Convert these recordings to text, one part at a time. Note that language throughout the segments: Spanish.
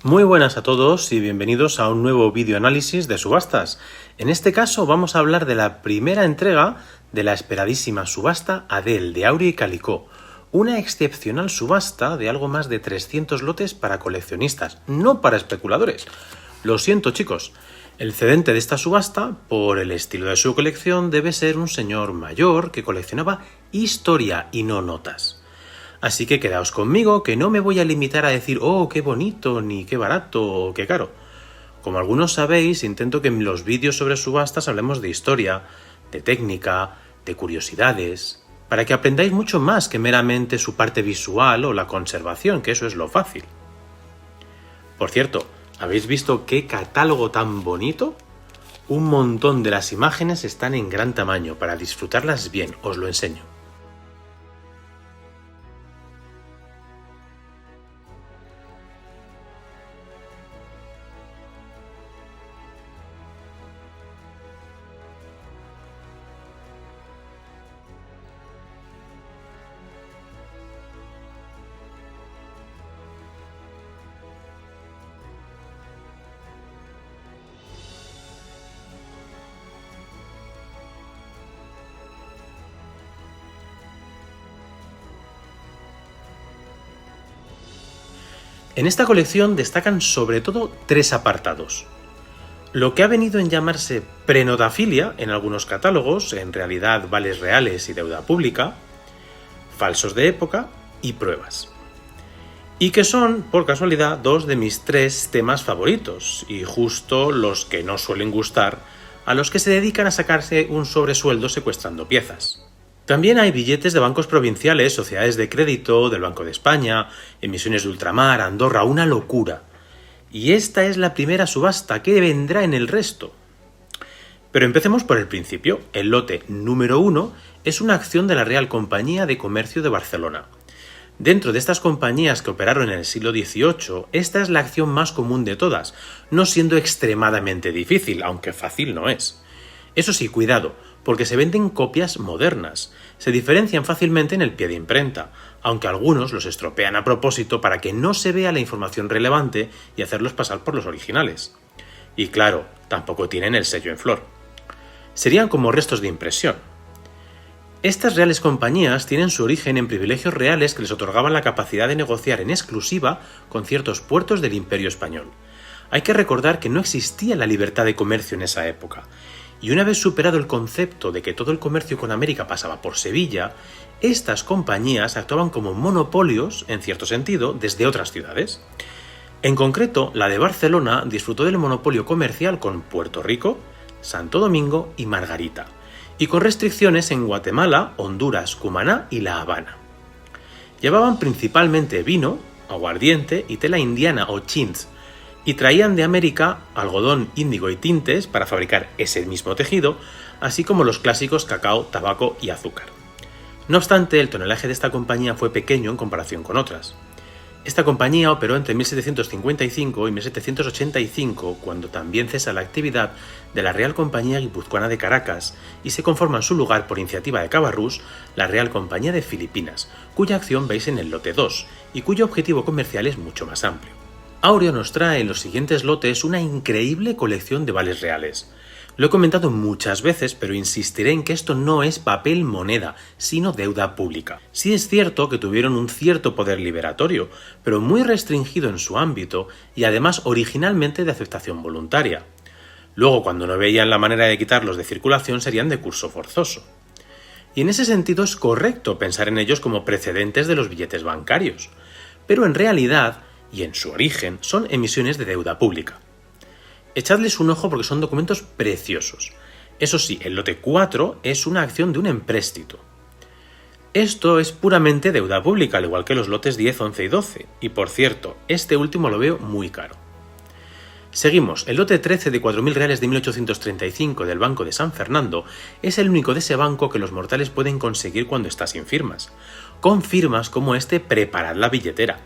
Muy buenas a todos y bienvenidos a un nuevo vídeo análisis de subastas. En este caso vamos a hablar de la primera entrega de la esperadísima subasta Adele de Auri y Calicó, una excepcional subasta de algo más de 300 lotes para coleccionistas, no para especuladores. Lo siento chicos, el cedente de esta subasta, por el estilo de su colección, debe ser un señor mayor que coleccionaba historia y no notas. Así que quedaos conmigo, que no me voy a limitar a decir «Oh, qué bonito», ni «qué barato» o «qué caro». Como algunos sabéis, intento que en los vídeos sobre subastas hablemos de historia, de técnica, de curiosidades, para que aprendáis mucho más que meramente su parte visual o la conservación, que eso es lo fácil. Por cierto, ¿habéis visto qué catálogo tan bonito? Un montón de las imágenes están en gran tamaño, para disfrutarlas bien, os lo enseño. En esta colección destacan sobre todo tres apartados. Lo que ha venido en llamarse prenotafilia en algunos catálogos, en realidad vales reales y deuda pública, falsos de época y pruebas. Y que son, por casualidad, dos de mis tres temas favoritos, y justo los que no suelen gustar a los que se dedican a sacarse un sobresueldo secuestrando piezas. También hay billetes de bancos provinciales, sociedades de crédito, del Banco de España, emisiones de ultramar, Andorra, una locura. Y esta es la primera subasta que vendrá en el resto. Pero empecemos por el principio. El lote número 1 es una acción de la Real Compañía de Comercio de Barcelona. Dentro de estas compañías que operaron en el siglo XVIII, esta es la acción más común de todas, no siendo extremadamente difícil, aunque fácil no es. Eso sí, cuidado, porque se venden copias modernas. Se diferencian fácilmente en el pie de imprenta, aunque algunos los estropean a propósito para que no se vea la información relevante y hacerlos pasar por los originales. Y claro, tampoco tienen el sello en flor. Serían como restos de impresión. Estas reales compañías tienen su origen en privilegios reales que les otorgaban la capacidad de negociar en exclusiva con ciertos puertos del Imperio Español. Hay que recordar que no existía la libertad de comercio en esa época, y una vez superado el concepto de que todo el comercio con América pasaba por Sevilla, estas compañías actuaban como monopolios, en cierto sentido, desde otras ciudades. En concreto, la de Barcelona disfrutó del monopolio comercial con Puerto Rico, Santo Domingo y Margarita, y con restricciones en Guatemala, Honduras, Cumaná y La Habana. Llevaban principalmente vino, aguardiente y tela indiana o chintz, y traían de América algodón, índigo y tintes para fabricar ese mismo tejido, así como los clásicos cacao, tabaco y azúcar. No obstante, el tonelaje de esta compañía fue pequeño en comparación con otras. Esta compañía operó entre 1755 y 1785, cuando también cesa la actividad de la Real Compañía Guipuzcoana de Caracas y se conforma en su lugar, por iniciativa de Cabarrús, la Real Compañía de Filipinas, cuya acción veis en el lote 2 y cuyo objetivo comercial es mucho más amplio. Aureo nos trae en los siguientes lotes una increíble colección de vales reales. Lo he comentado muchas veces, pero insistiré en que esto no es papel moneda, sino deuda pública. Sí es cierto que tuvieron un cierto poder liberatorio, pero muy restringido en su ámbito y además originalmente de aceptación voluntaria. Luego, cuando no veían la manera de quitarlos de circulación, serían de curso forzoso. Y en ese sentido es correcto pensar en ellos como precedentes de los billetes bancarios, pero en realidad, y en su origen, son emisiones de deuda pública. Echadles un ojo porque son documentos preciosos. Eso sí, el lote 4 es una acción de un empréstito. Esto es puramente deuda pública, al igual que los lotes 10, 11 y 12, y por cierto, este último lo veo muy caro. Seguimos, el lote 13 de 4.000 reales de 1835 del Banco de San Fernando es el único de ese banco que los mortales pueden conseguir cuando está sin firmas. Con firmas como este, preparad la billetera.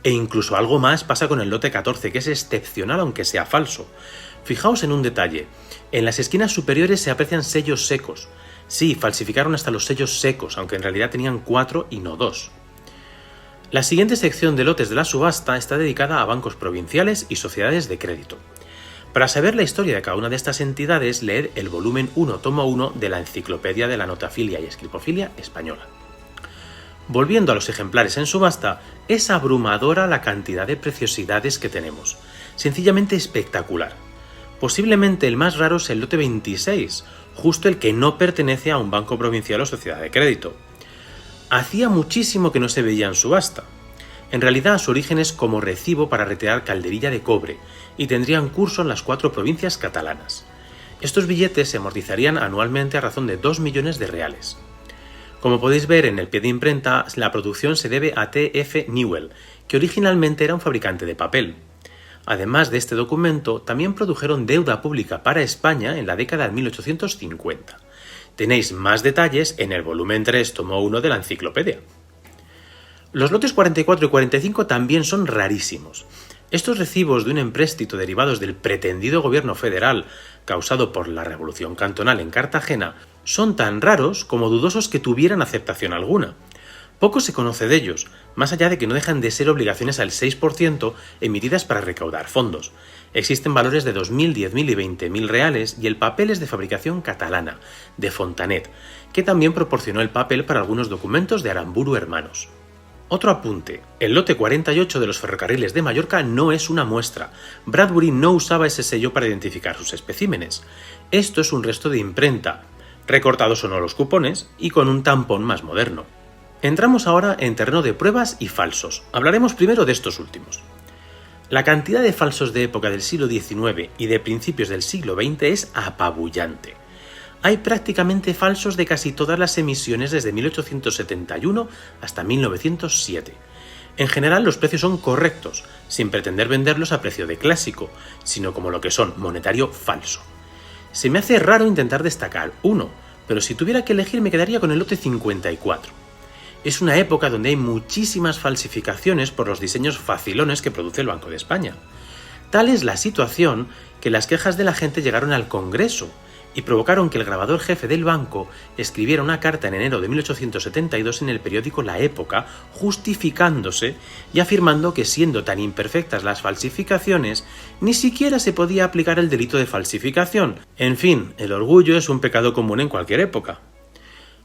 E incluso algo más pasa con el lote 14, que es excepcional aunque sea falso. Fijaos en un detalle, en las esquinas superiores se aprecian sellos secos. Sí, falsificaron hasta los sellos secos, aunque en realidad tenían 4 y no 2. La siguiente sección de lotes de la subasta está dedicada a bancos provinciales y sociedades de crédito. Para saber la historia de cada una de estas entidades, leed el volumen 1, tomo 1 de la Enciclopedia de la Notafilia y Escripofilia Española. Volviendo a los ejemplares en subasta, es abrumadora la cantidad de preciosidades que tenemos. Sencillamente espectacular. Posiblemente el más raro es el lote 26, justo el que no pertenece a un banco provincial o sociedad de crédito. Hacía muchísimo que no se veía en subasta. En realidad su origen es como recibo para retirar calderilla de cobre y tendrían curso en las 4 provincias catalanas. Estos billetes se amortizarían anualmente a razón de 2 millones de reales. Como podéis ver en el pie de imprenta, la producción se debe a T.F. Newell, que originalmente era un fabricante de papel. Además de este documento, también produjeron deuda pública para España en la década de 1850. Tenéis más detalles en el volumen 3, tomo 1 de la enciclopedia. Los lotes 44 y 45 también son rarísimos. Estos recibos de un empréstito derivados del pretendido gobierno federal causado por la revolución cantonal en Cartagena son tan raros como dudosos que tuvieran aceptación alguna. Poco se conoce de ellos, más allá de que no dejan de ser obligaciones al 6% emitidas para recaudar fondos. Existen valores de 2.000, 10.000 y 20.000 reales y el papel es de fabricación catalana, de Fontanet, que también proporcionó el papel para algunos documentos de Aramburu Hermanos. Otro apunte, el lote 48 de los ferrocarriles de Mallorca no es una muestra. Bradbury no usaba ese sello para identificar sus especímenes. Esto es un resto de imprenta, recortados o no los cupones y con un tampón más moderno. Entramos ahora en terreno de pruebas y falsos. Hablaremos primero de estos últimos. La cantidad de falsos de época del siglo XIX y de principios del siglo XX es apabullante. Hay prácticamente falsos de casi todas las emisiones desde 1871 hasta 1907. En general los precios son correctos, sin pretender venderlos a precio de clásico, sino como lo que son, monetario falso. Se me hace raro intentar destacar uno, pero si tuviera que elegir me quedaría con el lote 54. Es una época donde hay muchísimas falsificaciones por los diseños facilones que produce el Banco de España. Tal es la situación que las quejas de la gente llegaron al Congreso y provocaron que el grabador jefe del banco escribiera una carta en enero de 1872 en el periódico La Época, justificándose y afirmando que siendo tan imperfectas las falsificaciones, ni siquiera se podía aplicar el delito de falsificación. En fin, el orgullo es un pecado común en cualquier época.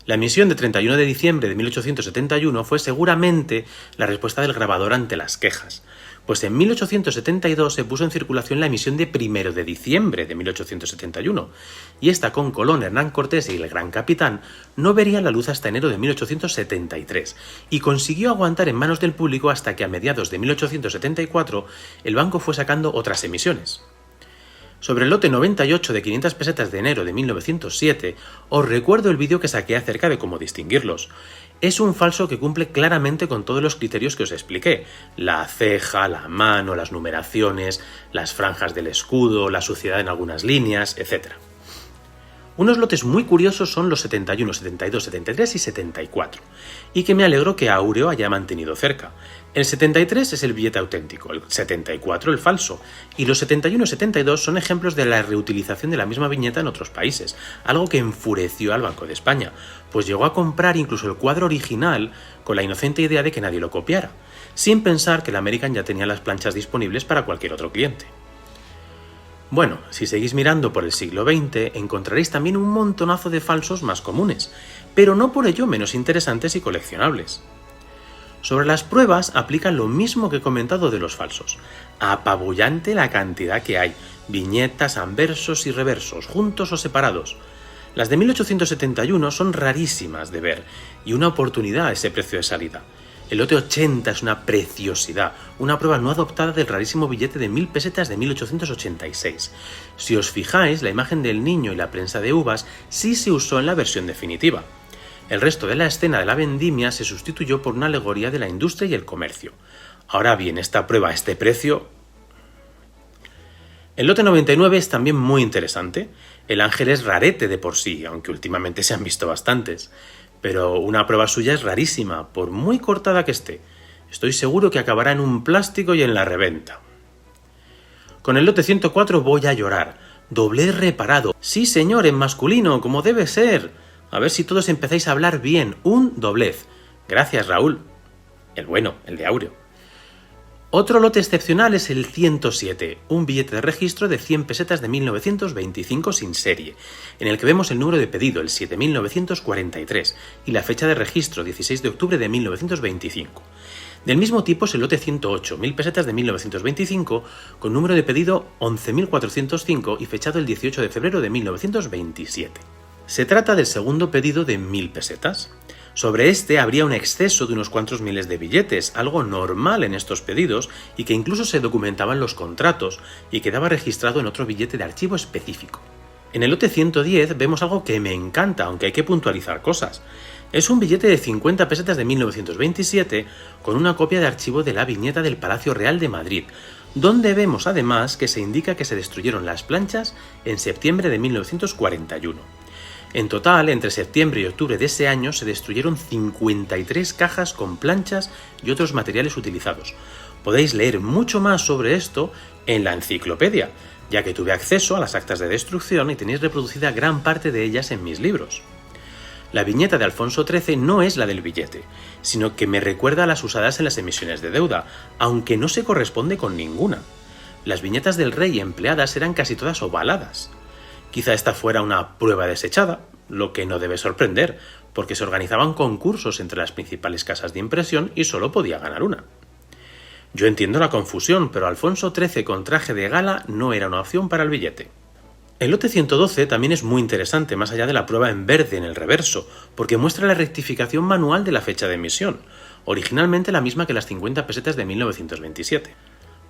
La emisión de 31 de diciembre de 1871 fue seguramente la respuesta del grabador ante las quejas, pues en 1872 se puso en circulación la emisión de 1 de diciembre de 1871, y esta con Colón, Hernán Cortés y el Gran Capitán no vería la luz hasta enero de 1873, y consiguió aguantar en manos del público hasta que a mediados de 1874 el banco fue sacando otras emisiones. Sobre el lote 98 de 500 pesetas de enero de 1907, os recuerdo el vídeo que saqué acerca de cómo distinguirlos. Es un falso que cumple claramente con todos los criterios que os expliqué: la ceja, la mano, las numeraciones, las franjas del escudo, la suciedad en algunas líneas, etc. Unos lotes muy curiosos son los 71, 72, 73 y 74, y que me alegro que Áureo haya mantenido cerca. El 73 es el billete auténtico, el 74 el falso, y los 71 y 72 son ejemplos de la reutilización de la misma viñeta en otros países, algo que enfureció al Banco de España, pues llegó a comprar incluso el cuadro original con la inocente idea de que nadie lo copiara, sin pensar que el American ya tenía las planchas disponibles para cualquier otro cliente. Bueno, si seguís mirando por el siglo XX, encontraréis también un montonazo de falsos más comunes, pero no por ello menos interesantes y coleccionables. Sobre las pruebas aplica lo mismo que he comentado de los falsos. Apabullante la cantidad que hay, viñetas, anversos y reversos, juntos o separados. Las de 1871 son rarísimas de ver, y una oportunidad a ese precio de salida. El lote 80 es una preciosidad, una prueba no adoptada del rarísimo billete de 1000 pesetas de 1886. Si os fijáis, la imagen del niño y la prensa de uvas sí se usó en la versión definitiva. El resto de la escena de la vendimia se sustituyó por una alegoría de la industria y el comercio. Ahora bien, esta prueba a este precio... El lote 99 es también muy interesante. El ángel es rarete de por sí, aunque últimamente se han visto bastantes. Pero una prueba suya es rarísima, por muy cortada que esté. Estoy seguro que acabará en un plástico y en la reventa. Con el lote 104 voy a llorar. Doblez reparado. Sí, señor, en masculino, como debe ser. A ver si todos empezáis a hablar bien. Un doblez. Gracias, Raúl. el bueno, el de áureo. Otro lote excepcional es el 107, un billete de registro de 100 pesetas de 1925 sin serie, en el que vemos el número de pedido, el 7943, y la fecha de registro, 16 de octubre de 1925. Del mismo tipo es el lote 108, 1000 pesetas de 1925, con número de pedido 11.405 y fechado el 18 de febrero de 1927. Se trata del segundo pedido de 1000 pesetas. Sobre este habría un exceso de unos cuantos miles de billetes, algo normal en estos pedidos y que incluso se documentaba en los contratos y quedaba registrado en otro billete de archivo específico. En el lote 110 vemos algo que me encanta, aunque hay que puntualizar cosas. Es un billete de 50 pesetas de 1927 con una copia de archivo de la viñeta del Palacio Real de Madrid, donde vemos además que se indica que se destruyeron las planchas en septiembre de 1941. En total, entre septiembre y octubre de ese año se destruyeron 53 cajas con planchas y otros materiales utilizados. Podéis leer mucho más sobre esto en la enciclopedia, ya que tuve acceso a las actas de destrucción y tenéis reproducida gran parte de ellas en mis libros. La viñeta de Alfonso XIII no es la del billete, sino que me recuerda a las usadas en las emisiones de deuda, aunque no se corresponde con ninguna. Las viñetas del rey empleadas eran casi todas ovaladas. Quizá esta fuera una prueba desechada, lo que no debe sorprender, porque se organizaban concursos entre las principales casas de impresión y solo podía ganar una. Yo entiendo la confusión, pero Alfonso XIII con traje de gala no era una opción para el billete. El lote 112 también es muy interesante, más allá de la prueba en verde en el reverso, porque muestra la rectificación manual de la fecha de emisión, originalmente la misma que las 50 pesetas de 1927.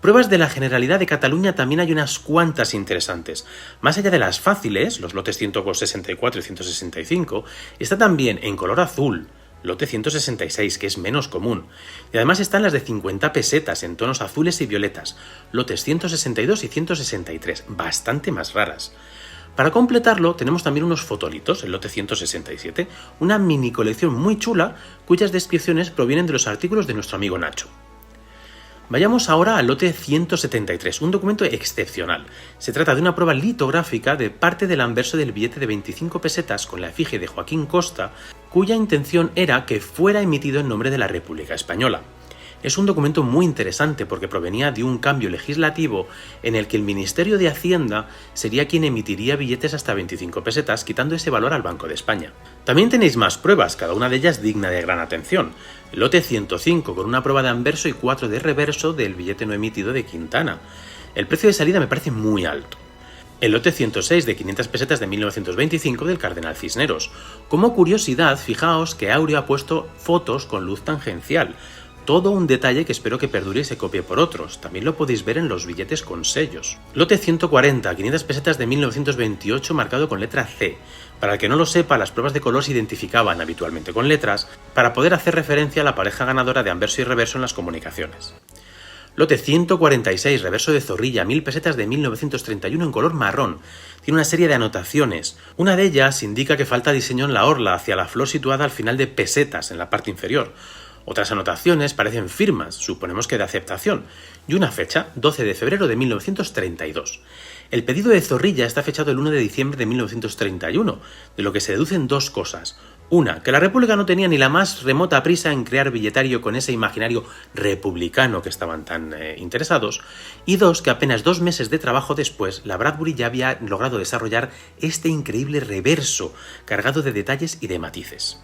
Pruebas de la Generalidad de Cataluña también hay unas cuantas interesantes. Más allá de las fáciles, los lotes 164 y 165, está también en color azul, lote 166, que es menos común. Y además están las de 50 pesetas en tonos azules y violetas, lotes 162 y 163, bastante más raras. Para completarlo tenemos también unos fotolitos, el lote 167, una mini colección muy chula cuyas descripciones provienen de los artículos de nuestro amigo Nacho. Vayamos ahora al lote 173, un documento excepcional. Se trata de una prueba litográfica de parte del anverso del billete de 25 pesetas con la efigie de Joaquín Costa, cuya intención era que fuera emitido en nombre de la República Española. Es un documento muy interesante porque provenía de un cambio legislativo en el que el Ministerio de Hacienda sería quien emitiría billetes hasta 25 pesetas, quitando ese valor al Banco de España. También tenéis más pruebas, cada una de ellas digna de gran atención. El lote 105 con una prueba de anverso y 4 de reverso del billete no emitido de Quintana. El precio de salida me parece muy alto. El lote 106 de 500 pesetas de 1925 del Cardenal Cisneros. Como curiosidad, fijaos que Áureo ha puesto fotos con luz tangencial. Todo un detalle que espero que perdure y se copie por otros. También lo podéis ver en los billetes con sellos. Lote 140, 500 pesetas de 1928 marcado con letra C. Para el que no lo sepa, las pruebas de color se identificaban habitualmente con letras para poder hacer referencia a la pareja ganadora de anverso y reverso en las comunicaciones. Lote 146, reverso de Zorrilla, 1000 pesetas de 1931 en color marrón. Tiene una serie de anotaciones. Una de ellas indica que falta diseño en la orla hacia la flor situada al final de pesetas en la parte inferior. Otras anotaciones parecen firmas, suponemos que de aceptación, y una fecha, 12 de febrero de 1932. El pedido de Zorrilla está fechado el 1 de diciembre de 1931, de lo que se deducen dos cosas. Una, que la República no tenía ni la más remota prisa en crear billetario con ese imaginario republicano que estaban tan interesados. Y dos, que apenas 2 meses de trabajo después, la Bradbury ya había logrado desarrollar este increíble reverso, cargado de detalles y de matices.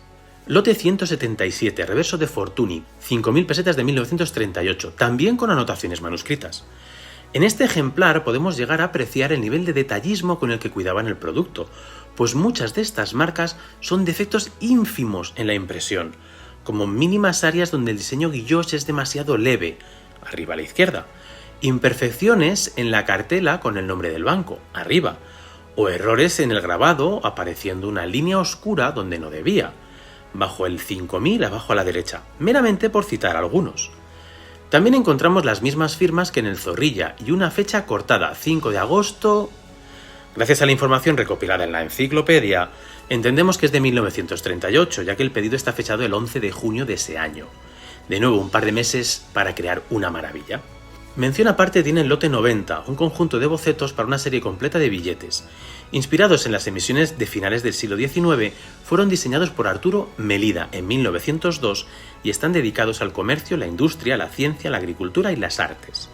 Lote 177, reverso de Fortuny, 5.000 pesetas de 1938, también con anotaciones manuscritas. En este ejemplar podemos llegar a apreciar el nivel de detallismo con el que cuidaban el producto, pues muchas de estas marcas son defectos ínfimos en la impresión, como mínimas áreas donde el diseño guilloche es demasiado leve, arriba a la izquierda, imperfecciones en la cartela con el nombre del banco, arriba, o errores en el grabado apareciendo una línea oscura donde no debía, bajo el 5000 abajo a la derecha, meramente por citar algunos. También encontramos las mismas firmas que en el Zorrilla y una fecha cortada, 5 de agosto... Gracias a la información recopilada en la enciclopedia, entendemos que es de 1938, ya que el pedido está fechado el 11 de junio de ese año. De nuevo, un par de meses para crear una maravilla. Mención aparte tiene el lote 90, un conjunto de bocetos para una serie completa de billetes. inspirados en las emisiones de finales del siglo XIX, fueron diseñados por Arturo Melida en 1902 y están dedicados al comercio, la industria, la ciencia, la agricultura y las artes.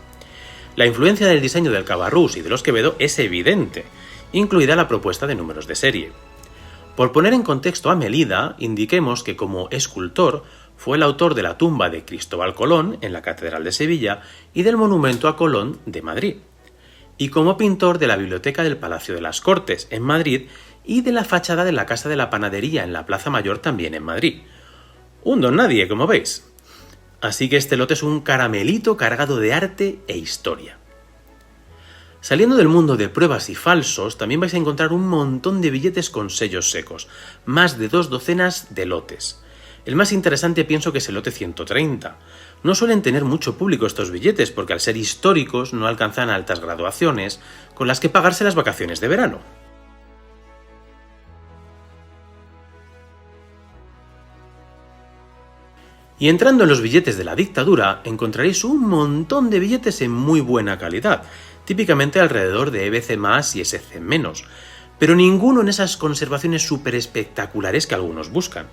La influencia del diseño del Cabarrús y de los Quevedo es evidente, incluida la propuesta de números de serie. Por poner en contexto a Melida, indiquemos que como escultor fue el autor de la tumba de Cristóbal Colón en la Catedral de Sevilla y del monumento a Colón de Madrid, y como pintor de la Biblioteca del Palacio de las Cortes en Madrid y de la fachada de la Casa de la Panadería en la Plaza Mayor también en Madrid. Un don nadie, como veis. Así que este lote es un caramelito cargado de arte e historia. Saliendo del mundo de pruebas y falsos, también vais a encontrar un montón de billetes con sellos secos, más de 2 docenas de lotes. El más interesante pienso que es el lote 130. No suelen tener mucho público estos billetes porque al ser históricos no alcanzan altas graduaciones con las que pagarse las vacaciones de verano. Y entrando en los billetes de la dictadura, encontraréis un montón de billetes en muy buena calidad, típicamente alrededor de EBC+, y SC-, pero ninguno en esas conservaciones súper espectaculares que algunos buscan.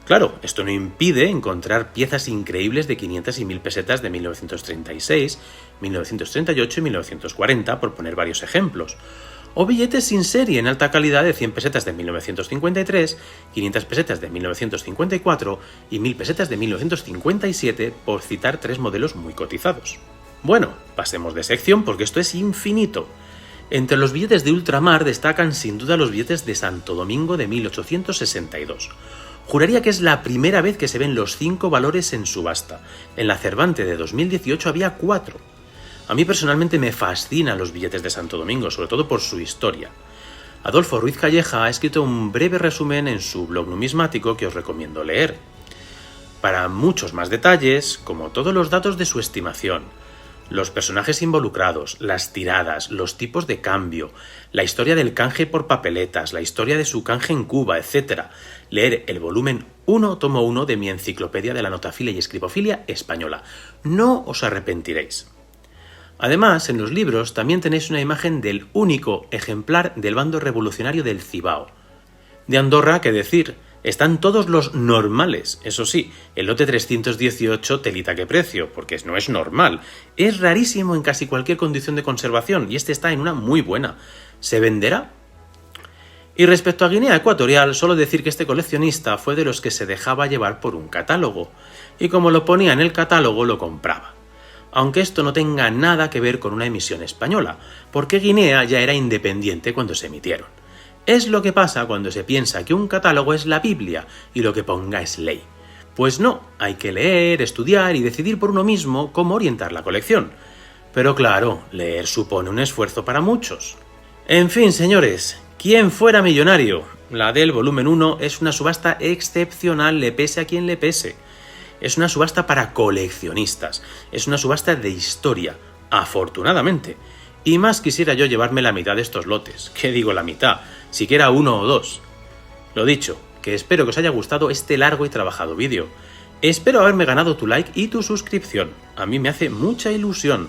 Claro, esto no impide encontrar piezas increíbles de 500 y 1000 pesetas de 1936, 1938 y 1940, por poner varios ejemplos, o billetes sin serie en alta calidad de 100 pesetas de 1953, 500 pesetas de 1954 y 1000 pesetas de 1957, por citar 3 modelos muy cotizados. Bueno, pasemos de sección porque esto es infinito. Entre los billetes de ultramar destacan sin duda los billetes de Santo Domingo de 1862. Juraría que es la primera vez que se ven los 5 valores en subasta. En la Cervantes de 2018 había 4. A mí personalmente me fascinan los billetes de Santo Domingo, sobre todo por su historia. Adolfo Ruiz Calleja ha escrito un breve resumen en su blog numismático que os recomiendo leer. Para muchos más detalles, como todos los datos de su estimación, los personajes involucrados, las tiradas, los tipos de cambio, la historia del canje por papeletas, la historia de su canje en Cuba, etc. Leer el volumen 1, tomo 1 de mi enciclopedia de la notafilia y escribofilia española. No os arrepentiréis. Además, en los libros también tenéis una imagen del único ejemplar del bando revolucionario del Cibao. De Andorra, qué decir, están todos los normales, eso sí, el lote 318 telita que precio, porque no es normal, es rarísimo en casi cualquier condición de conservación y este está en una muy buena. ¿Se venderá? Y respecto a Guinea Ecuatorial, solo decir que este coleccionista fue de los que se dejaba llevar por un catálogo, y como lo ponía en el catálogo lo compraba. Aunque esto no tenga nada que ver con una emisión española, porque Guinea ya era independiente cuando se emitieron. Es lo que pasa cuando se piensa que un catálogo es la Biblia y lo que ponga es ley. Pues no, hay que leer, estudiar y decidir por uno mismo cómo orientar la colección. Pero claro, leer supone un esfuerzo para muchos. En fin, señores, ¿quién fuera millonario? La del volumen 1 es una subasta excepcional, le pese a quien le pese. Es una subasta para coleccionistas, es una subasta de historia, afortunadamente. Y más quisiera yo llevarme la mitad de estos lotes. ¿Qué digo la mitad? Siquiera 1 o 2. Lo dicho, que espero que os haya gustado este largo y trabajado vídeo. Espero haberme ganado tu like y tu suscripción. A mí me hace mucha ilusión.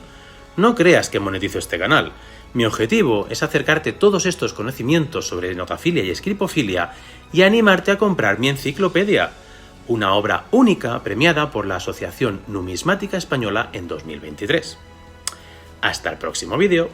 No creas que monetizo este canal. Mi objetivo es acercarte todos estos conocimientos sobre notafilia y escripofilia y animarte a comprar mi enciclopedia, una obra única premiada por la Asociación Numismática Española en 2023. Hasta el próximo vídeo.